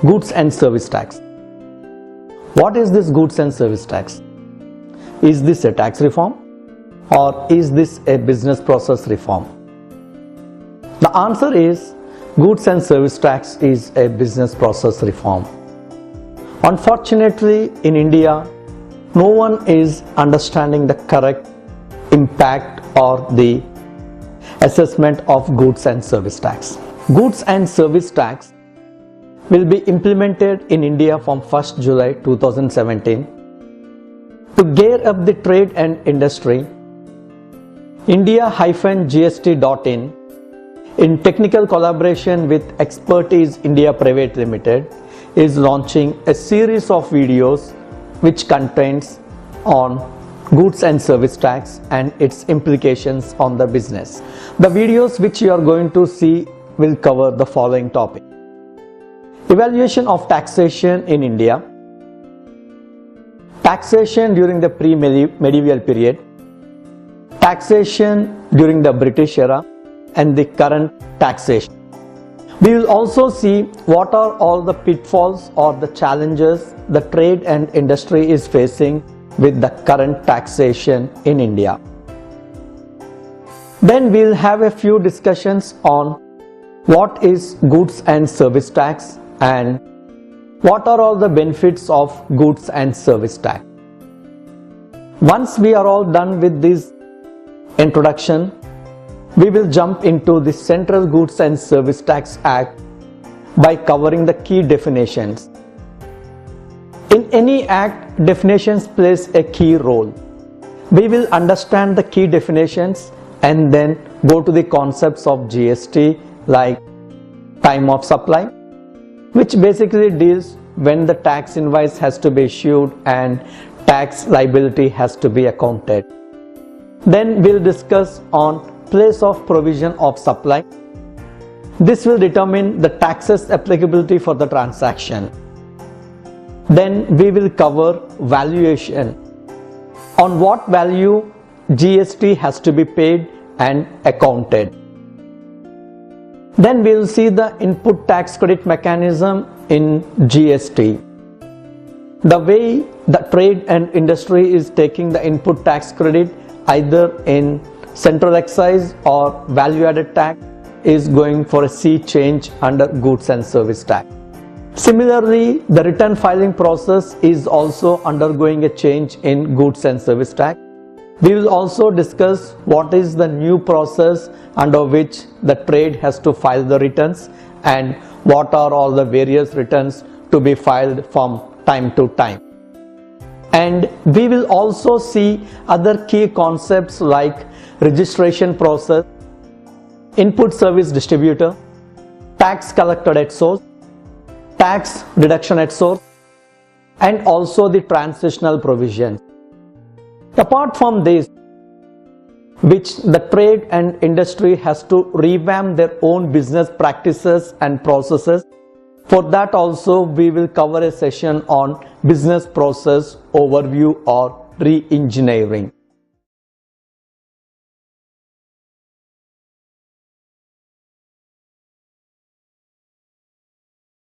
Goods and service tax. What is this goods and service tax? Is this a tax reform or is this a business process reform? The answer is goods and service tax is a business process reform. Unfortunately, in India, no one is understanding the correct impact or the assessment of goods and service tax. Goods and service tax will be implemented in India from 1st July 2017. To gear up the trade and industry, India-GST.in, in technical collaboration with Expertise India Private Limited, is launching a series of videos which contains on goods and service tax and its implications on the business. The videos which you are going to see will cover the following topic: evaluation of taxation in India, taxation during the pre-medieval period, taxation during the British era, and the current taxation. We will also see what are all the pitfalls or the challenges the trade and industry is facing with the current taxation in India. Then we will have a few discussions on what is goods and service tax and what are all the benefits of goods and service tax. Once we are all done with this introduction, we will jump into the Central Goods and Service Tax Act by covering the key definitions. In any act, definitions plays a key role. We will understand the key definitions and then go to the concepts of GST, like time of supply, which basically deals when the tax invoice has to be issued and tax liability has to be accounted. Then we'll discuss on place of provision of supply. This will determine the taxes applicability for the transaction. Then we will cover valuation, on what value GST has to be paid and accounted. Then we will see the input tax credit mechanism in GST. The way the trade and industry is taking the input tax credit either in central excise or value added tax is going for a sea change under goods and service tax. Similarly, the return filing process is also undergoing a change in goods and service tax. We will also discuss what is the new process under which the trade has to file the returns and what are all the various returns to be filed from time to time. And we will also see other key concepts like registration process, input service distributor, tax collected at source, tax deduction at source, and also the transitional provisions. Apart from this, which the trade and industry has to revamp their own business practices and processes, for that also we will cover a session on business process overview or re-engineering.